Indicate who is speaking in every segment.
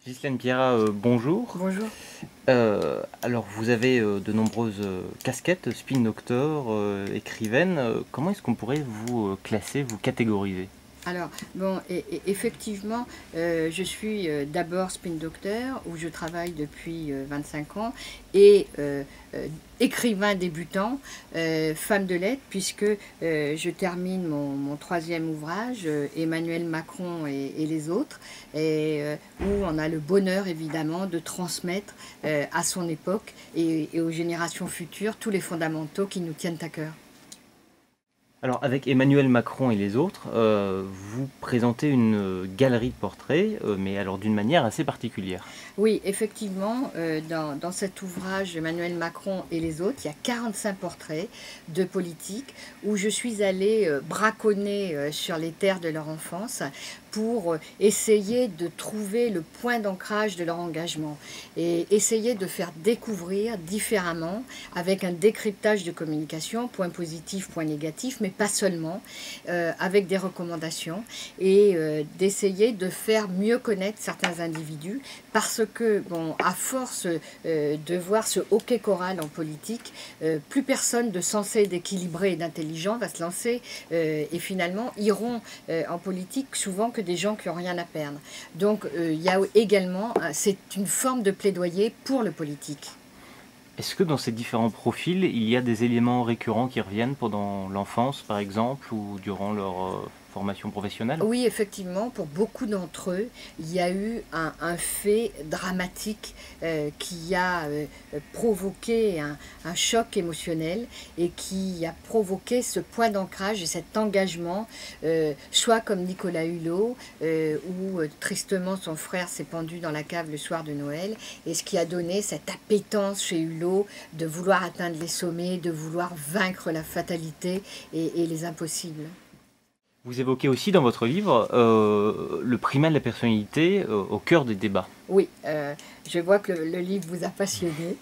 Speaker 1: Ghislaine Pierrat, bonjour.
Speaker 2: Bonjour.
Speaker 1: Alors vous avez de nombreuses casquettes, spin doctor, écrivaine. Comment est-ce qu'on pourrait vous classer, vous catégoriser?
Speaker 2: Alors, bon, effectivement, je suis d'abord spin doctor, où je travaille depuis 25 ans, et écrivain débutant, femme de lettres, puisque je termine mon troisième ouvrage, Emmanuel Macron et les autres, où on a le bonheur évidemment de transmettre à son époque et aux générations futures tous les fondamentaux qui nous tiennent à cœur.
Speaker 1: Alors avec Emmanuel Macron et les autres, vous présentez une galerie de portraits, mais alors d'une manière assez particulière.
Speaker 2: Oui, effectivement, dans cet ouvrage Emmanuel Macron et les autres, il y a 45 portraits de politiques où je suis allée braconner sur les terres de leur enfance pour essayer de trouver le point d'ancrage de leur engagement et essayer de faire découvrir différemment avec un décryptage de communication, point positif, point négatif, mais pas seulement, avec des recommandations et d'essayer de faire mieux connaître certains individus parce que, bon, à force de voir ce hockey choral en politique, plus personne de sensé, d'équilibré et d'intelligent va se lancer et finalement iront en politique souvent que des gens qui n'ont rien à perdre. Donc il y a également, c'est une forme de plaidoyer pour le politique.
Speaker 1: Est-ce que dans ces différents profils, il y a des éléments récurrents qui reviennent pendant l'enfance, par exemple, ou durant leur formation professionnelle?
Speaker 2: Oui, effectivement, pour beaucoup d'entre eux, il y a eu un fait dramatique qui a provoqué un choc émotionnel et qui a provoqué ce point d'ancrage et cet engagement, soit comme Nicolas Hulot, où tristement son frère s'est pendu dans la cave le soir de Noël, et ce qui a donné cette appétence chez Hulot de vouloir atteindre les sommets, de vouloir vaincre la fatalité et les impossibles.
Speaker 1: Vous évoquez aussi dans votre livre le primat de la personnalité au cœur des débats.
Speaker 2: Oui, je vois que le livre vous a passionné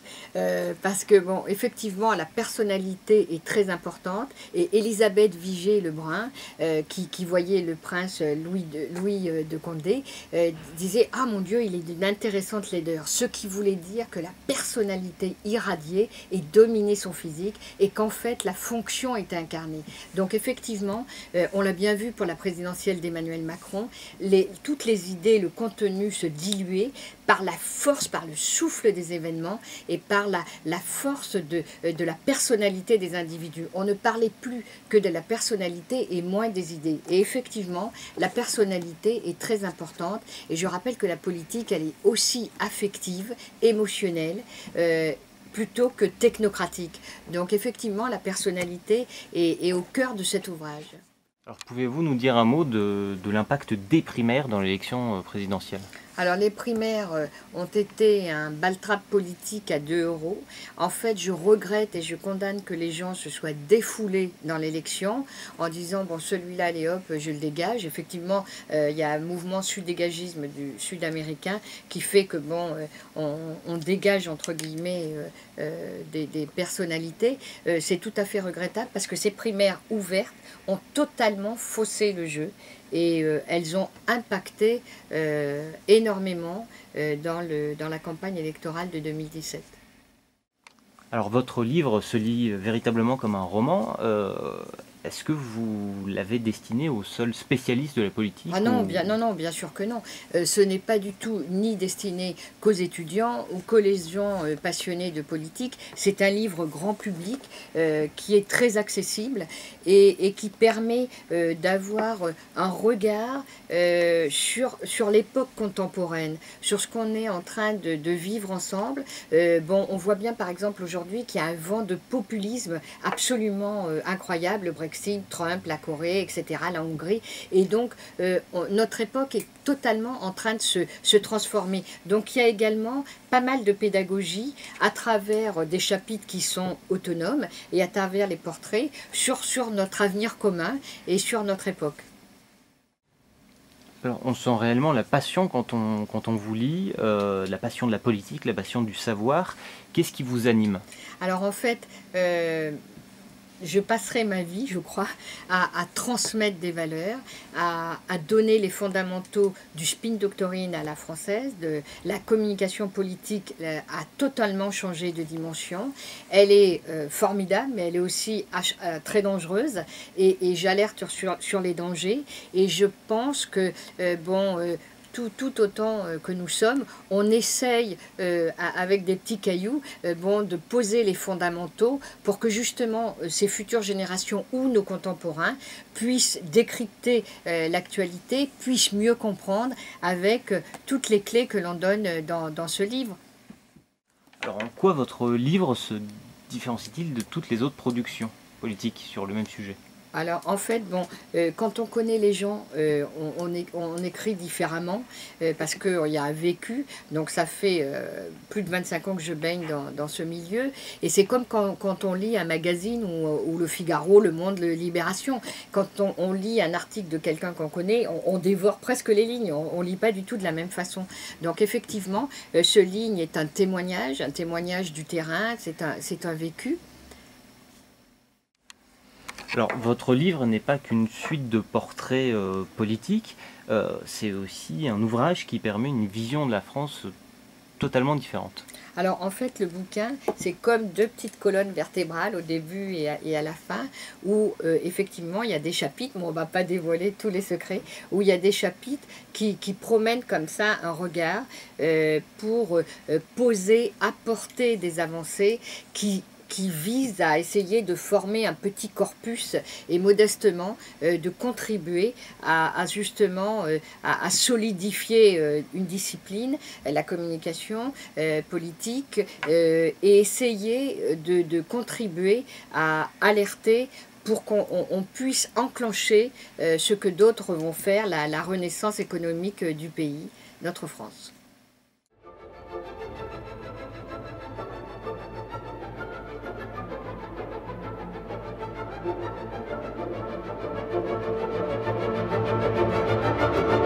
Speaker 2: parce que, bon, effectivement, la personnalité est très importante et Élisabeth Vigée-Lebrun, qui voyait le prince Louis de Condé, disait « Ah mon Dieu, il est d'une intéressante laideur », ce qui voulait dire que la personnalité irradiait et dominait son physique et qu'en fait, la fonction était incarnée. Donc effectivement, on l'a bien vu pour la présidentielle d'Emmanuel Macron, toutes les idées, le contenu se diluaient par la force, par le souffle des événements et par la force de la personnalité des individus. On ne parlait plus que de la personnalité et moins des idées. Et effectivement, la personnalité est très importante. Et je rappelle que la politique, elle est aussi affective, émotionnelle, plutôt que technocratique. Donc effectivement, la personnalité est au cœur de cet ouvrage.
Speaker 1: Alors pouvez-vous nous dire un mot de l'impact des primaires dans l'élection présidentielle?
Speaker 2: Alors les primaires ont été un baltrap politique à 2 euros. En fait, je regrette et je condamne que les gens se soient défoulés dans l'élection en disant bon, celui-là, allez hop, je le dégage. Effectivement, il y a un mouvement sud-dégagisme du sud-américain qui fait que bon, on dégage entre guillemets des personnalités. C'est tout à fait regrettable parce que ces primaires ouvertes ont totalement faussé le jeu et elles ont impacté énormément dans la campagne électorale de 2017.
Speaker 1: Alors votre livre se lit véritablement comme un roman. Est-ce que vous l'avez destiné aux seuls spécialistes de la politique?
Speaker 2: Ah non, non, bien sûr que non. Ce n'est pas du tout ni destiné qu'aux étudiants ou qu'aux gens passionnés de politique. C'est un livre grand public qui est très accessible et qui permet d'avoir un regard sur l'époque contemporaine, sur ce qu'on est en train de vivre ensemble. Bon, on voit bien par exemple aujourd'hui qu'il y a un vent de populisme absolument incroyable, le Brexit, Trump, la Corée, etc., la Hongrie. Et donc, notre époque est totalement en train de se transformer. Donc, il y a également pas mal de pédagogie à travers des chapitres qui sont autonomes et à travers les portraits sur notre avenir commun et sur notre époque.
Speaker 1: Alors, on sent réellement la passion quand on vous lit, la passion de la politique, la passion du savoir. Qu'est-ce qui vous anime?
Speaker 2: Alors, en fait, je passerai ma vie, je crois, à transmettre des valeurs, à donner les fondamentaux du spin doctrine à la française. La communication politique a totalement changé de dimension. Elle est formidable, mais elle est aussi très dangereuse. Et j'alerte sur les dangers. Et je pense que, tout autant que nous sommes, on essaye avec des petits cailloux de poser les fondamentaux pour que justement ces futures générations ou nos contemporains puissent décrypter l'actualité, puissent mieux comprendre avec toutes les clés que l'on donne dans ce livre.
Speaker 1: Alors en quoi votre livre se différencie-t-il de toutes les autres productions politiques sur le même sujet ?
Speaker 2: Alors en fait, quand on connaît les gens, on écrit différemment parce qu'il y a un vécu. Donc ça fait plus de 25 ans que je baigne dans ce milieu. Et c'est comme quand on lit un magazine ou Le Figaro, Le Monde, le Libération. Quand on lit un article de quelqu'un qu'on connaît, on dévore presque les lignes. On ne lit pas du tout de la même façon. Donc effectivement, ce livre est un témoignage du terrain, c'est un vécu.
Speaker 1: Alors, votre livre n'est pas qu'une suite de portraits politiques, c'est aussi un ouvrage qui permet une vision de la France totalement différente.
Speaker 2: Alors en fait, le bouquin, c'est comme deux petites colonnes vertébrales au début et à la fin, où effectivement il y a des chapitres, mais on ne va pas dévoiler tous les secrets, où il y a des chapitres qui promènent comme ça un regard pour poser, apporter des avancées qui vise à essayer de former un petit corpus et modestement de contribuer à justement à solidifier une discipline, la communication politique, et essayer de contribuer à alerter pour qu'on puisse enclencher ce que d'autres vont faire, la renaissance économique du pays, notre France.
Speaker 3: Thank you.